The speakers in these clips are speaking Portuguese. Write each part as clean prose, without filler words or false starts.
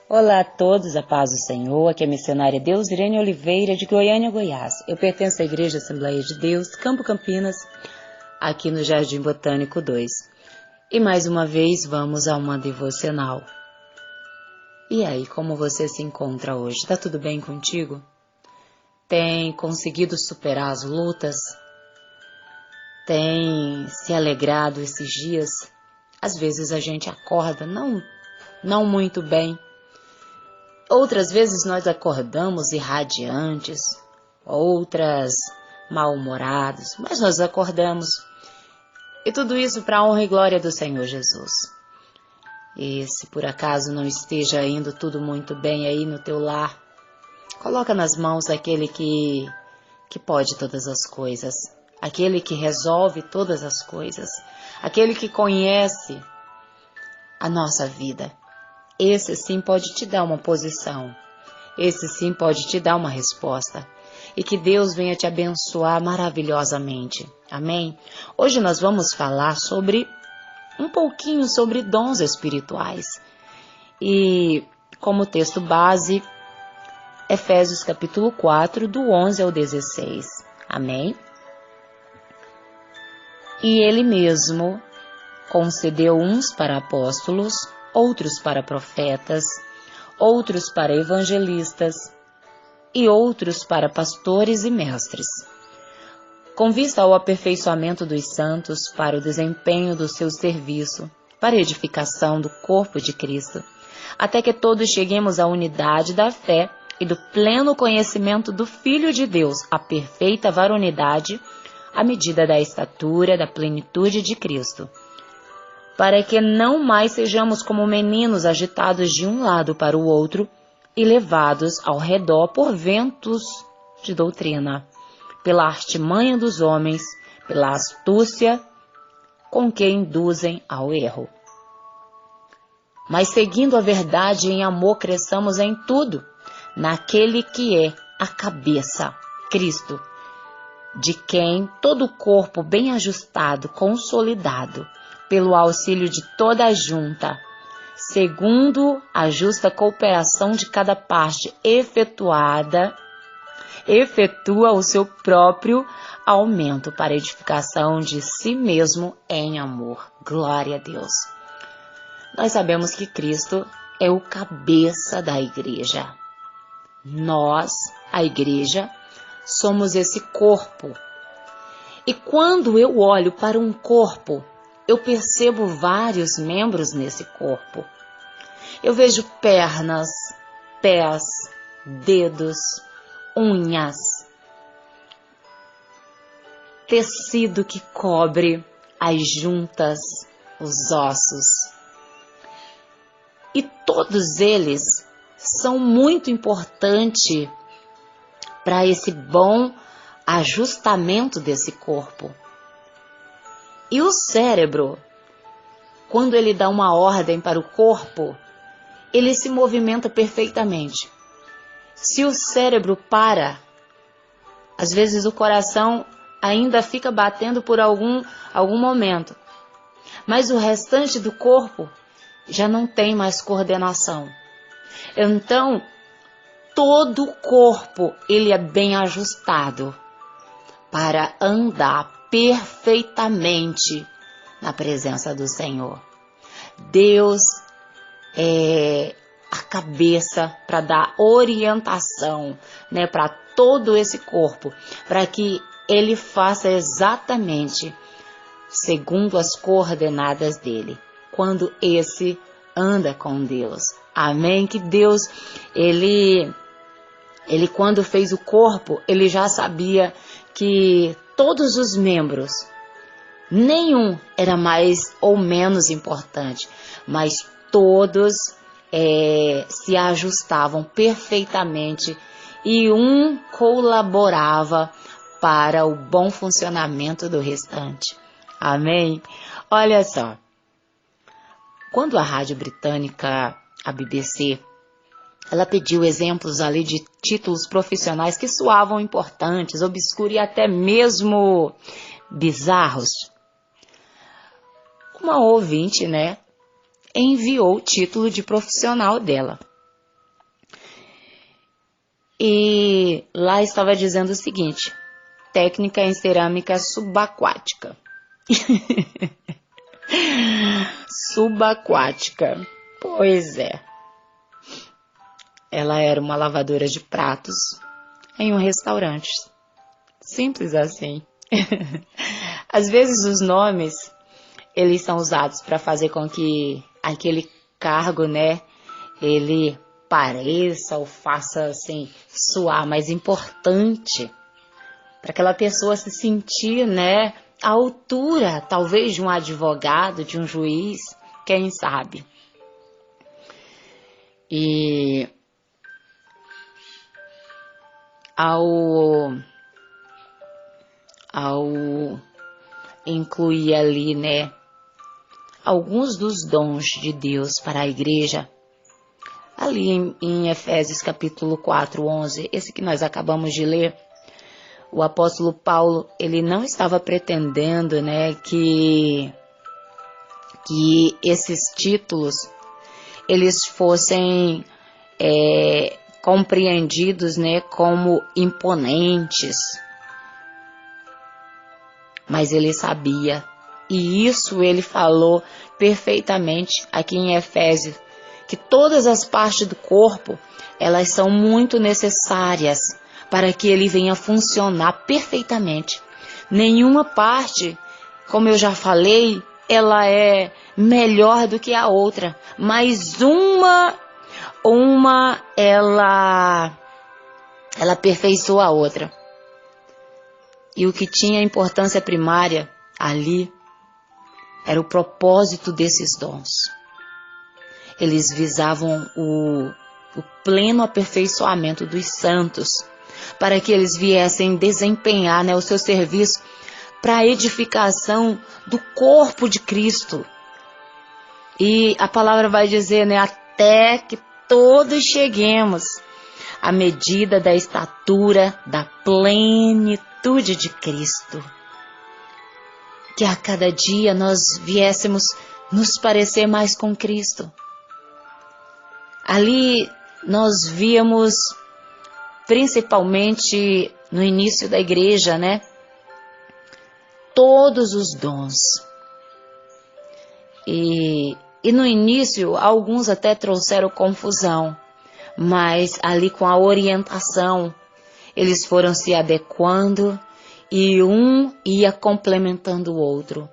Olá a todos, a paz do Senhor, aqui é a missionária Deusirene Oliveira, de Goiânia, Goiás. Eu pertenço à Igreja Assembleia de Deus, Campo Campinas, aqui no Jardim Botânico 2. E mais uma vez vamos a uma devocional. E aí, como você se encontra hoje? Tá tudo bem contigo? Tem conseguido superar as lutas? Tem se alegrado esses dias? Às vezes a gente acorda não muito bem. Outras vezes nós acordamos irradiantes, outras mal-humorados, mas nós acordamos. E tudo isso para a honra e glória do Senhor Jesus. E se por acaso não esteja indo tudo muito bem aí no teu lar, coloca nas mãos daquele que pode todas as coisas, aquele que resolve todas as coisas, aquele que conhece a nossa vida. Esse sim pode te dar uma posição, esse sim pode te dar uma resposta. E que Deus venha te abençoar maravilhosamente. Amém? Hoje nós vamos falar um pouquinho sobre dons espirituais. E como texto base, Efésios capítulo 4, do 11 ao 16. Amém? E Ele mesmo concedeu uns para apóstolos, outros para profetas, outros para evangelistas e outros para pastores e mestres, com vista ao aperfeiçoamento dos santos para o desempenho do seu serviço, para a edificação do corpo de Cristo, até que todos cheguemos à unidade da fé e do pleno conhecimento do Filho de Deus, à perfeita varonidade, à medida da estatura da plenitude de Cristo, para que não mais sejamos como meninos agitados de um lado para o outro e levados ao redor por ventos de doutrina, pela artimanha dos homens, pela astúcia com que induzem ao erro. Mas seguindo a verdade em amor, cresçamos em tudo, naquele que é a cabeça, Cristo, de quem todo o corpo bem ajustado, consolidado, pelo auxílio de toda a junta, segundo a justa cooperação de cada parte efetua o seu próprio aumento para a edificação de si mesmo em amor. Glória a Deus. Nós sabemos que Cristo é o cabeça da igreja. Nós, a igreja, somos esse corpo. E quando eu olho para um corpo, eu percebo vários membros nesse corpo. Eu vejo pernas, pés, dedos, unhas, tecido que cobre as juntas, os ossos. E todos eles são muito importantes para esse bom ajustamento desse corpo. E o cérebro, quando ele dá uma ordem para o corpo, ele se movimenta perfeitamente. Se o cérebro para, às vezes o coração ainda fica batendo por algum momento, mas o restante do corpo já não tem mais coordenação. Então, todo o corpo ele é bem ajustado para andar perfeitamente na presença do Senhor. Deus é a cabeça para dar orientação, para todo esse corpo, para que ele faça exatamente segundo as coordenadas dele, quando esse anda com Deus. Amém? Que Deus, ele quando fez o corpo, ele já sabia que todos os membros, nenhum era mais ou menos importante, mas todos se ajustavam perfeitamente e um colaborava para o bom funcionamento do restante. Amém? Olha só, quando a rádio britânica, a BBC, ela pediu exemplos ali de títulos profissionais que soavam importantes, obscuros e até mesmo bizarros. Uma ouvinte, enviou o título de profissional dela. E lá estava dizendo o seguinte: técnica em cerâmica subaquática. Subaquática. Pois é. Ela era uma lavadora de pratos em um restaurante. Simples assim. Às vezes os nomes, eles são usados para fazer com que aquele cargo, né, ele pareça ou faça assim soar mais importante, para aquela pessoa se sentir, né, à altura, talvez de um advogado, de um juiz, quem sabe. E ao incluir ali, né, alguns dos dons de Deus para a igreja, ali em Efésios capítulo 4, 11, esse que nós acabamos de ler, o apóstolo Paulo, ele não estava pretendendo, né, que esses títulos, eles fossem compreendidos, né, como imponentes, mas ele sabia, e isso ele falou perfeitamente aqui em Efésios, que todas as partes do corpo, elas são muito necessárias para que ele venha funcionar perfeitamente. Nenhuma parte, como eu já falei, ela é melhor do que a outra, mas uma ela aperfeiçoa a outra. E o que tinha importância primária ali era o propósito desses dons. Eles visavam o pleno aperfeiçoamento dos santos, para que eles viessem desempenhar, né, o seu serviço para a edificação do corpo de Cristo. E a palavra vai dizer, né, até que todos cheguemos à medida da estatura da plenitude de Cristo. Que a cada dia nós viéssemos nos parecer mais com Cristo. Ali nós víamos, principalmente no início da igreja, né, todos os dons. E no início, alguns até trouxeram confusão, mas ali com a orientação, eles foram se adequando e um ia complementando o outro.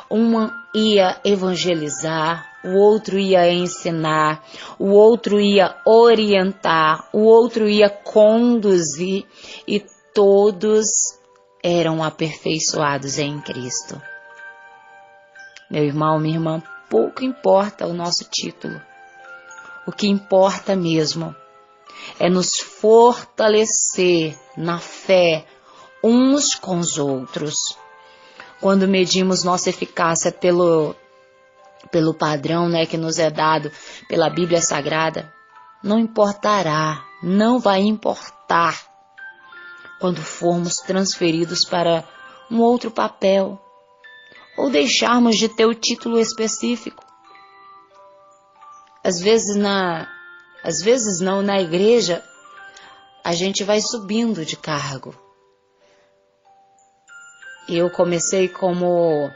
Um ia evangelizar, o outro ia ensinar, o outro ia orientar, o outro ia conduzir e todos eram aperfeiçoados em Cristo. Meu irmão, minha irmã, pouco importa o nosso título. O que importa mesmo é nos fortalecer na fé uns com os outros. Quando medimos nossa eficácia pelo padrão, né, que nos é dado pela Bíblia Sagrada, não importará, não vai importar quando formos transferidos para um outro papel ou deixarmos de ter o título específico. Às vezes não, na igreja, a gente vai subindo de cargo. Eu comecei como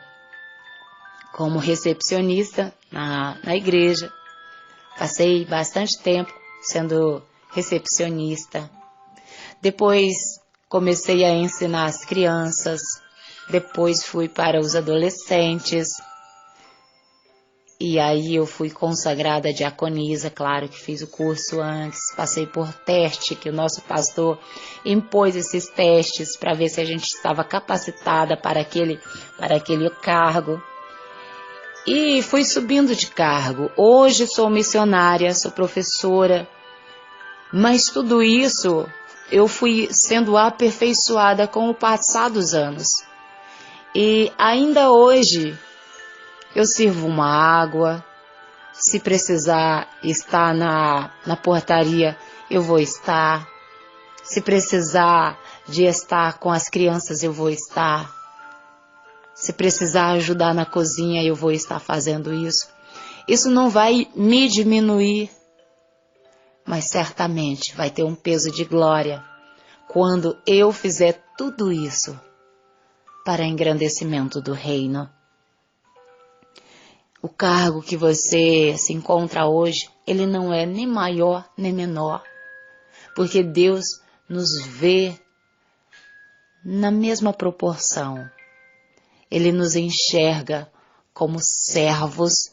recepcionista na igreja. Passei bastante tempo sendo recepcionista. Depois comecei a ensinar as crianças. Depois fui para os adolescentes. E aí eu fui consagrada a diaconisa, claro que fiz o curso antes, passei por teste, que o nosso pastor impôs esses testes para ver se a gente estava capacitada para aquele cargo. E fui subindo de cargo. Hoje sou missionária, sou professora, mas tudo isso eu fui sendo aperfeiçoada com o passar dos anos. E ainda hoje eu sirvo uma água, se precisar estar na portaria, eu vou estar. Se precisar de estar com as crianças, eu vou estar. Se precisar ajudar na cozinha, eu vou estar fazendo isso. Isso não vai me diminuir, mas certamente vai ter um peso de glória quando eu fizer tudo isso para engrandecimento do reino. O cargo que você se encontra hoje, ele não é nem maior nem menor, porque Deus nos vê na mesma proporção. Ele nos enxerga como servos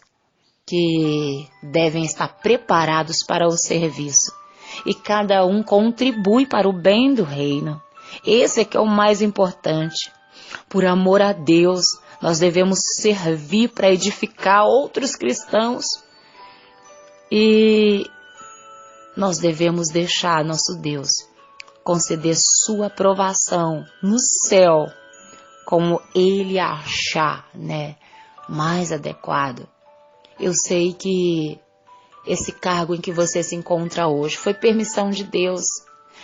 que devem estar preparados para o serviço. E cada um contribui para o bem do reino. Esse é que é o mais importante. Por amor a Deus, nós devemos servir para edificar outros cristãos. E nós devemos deixar nosso Deus conceder sua aprovação no céu, como Ele achar, mais adequado. Eu sei que esse cargo em que você se encontra hoje foi permissão de Deus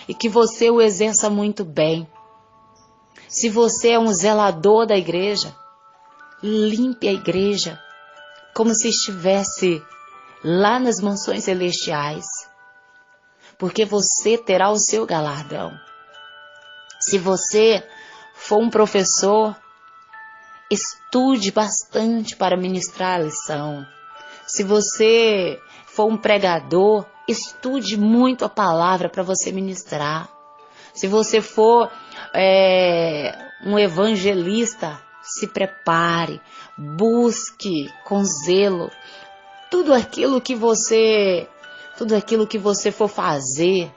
e que você o exerça muito bem. Se você é um zelador da igreja, limpe a igreja como se estivesse lá nas mansões celestiais, porque você terá o seu galardão. Se você for um professor, estude bastante para ministrar a lição. Se você for um pregador, estude muito a palavra para você ministrar. Se você for um evangelista, se prepare, busque com zelo tudo aquilo que você for fazer,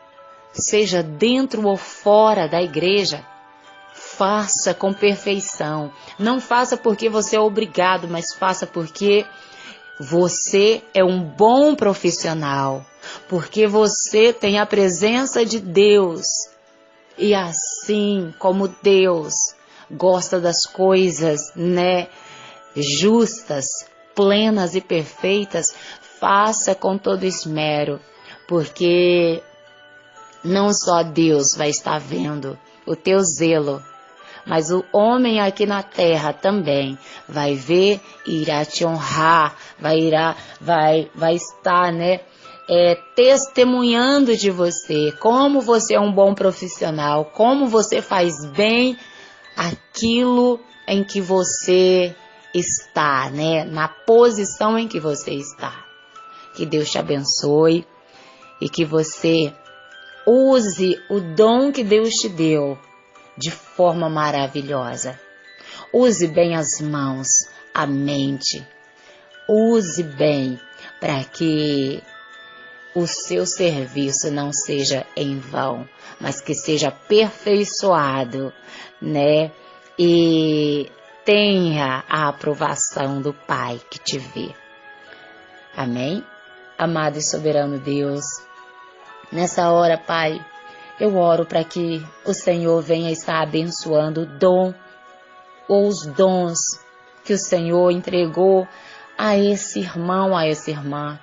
seja dentro ou fora da igreja, faça com perfeição. Não faça porque você é obrigado, mas faça porque você é um bom profissional, porque você tem a presença de Deus. E assim como Deus gosta das coisas, justas, plenas e perfeitas, faça com todo esmero, porque não só Deus vai estar vendo o teu zelo, mas o homem aqui na terra também vai ver e irá te honrar, vai estar, testemunhando de você, como você é um bom profissional, como você faz bem aquilo em que você está, na posição em que você está. Que Deus te abençoe e que você use o dom que Deus te deu de forma maravilhosa. Use bem as mãos, a mente. Use bem para que o seu serviço não seja em vão, mas que seja aperfeiçoado, E tenha a aprovação do Pai que te vê. Amém? Amado e soberano Deus, nessa hora, Pai, eu oro para que o Senhor venha estar abençoando o dom ou os dons que o Senhor entregou a esse irmão, a essa irmã.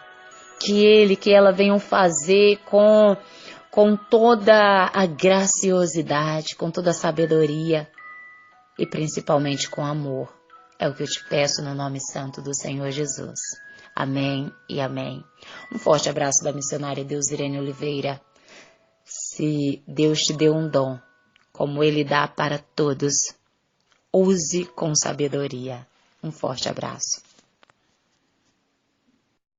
Que ela venham fazer com toda a graciosidade, com toda a sabedoria e principalmente com amor. É o que eu te peço no nome santo do Senhor Jesus. Amém e amém. Um forte abraço da missionária Deusirene Oliveira. Se Deus te deu um dom, como Ele dá para todos, use com sabedoria. Um forte abraço.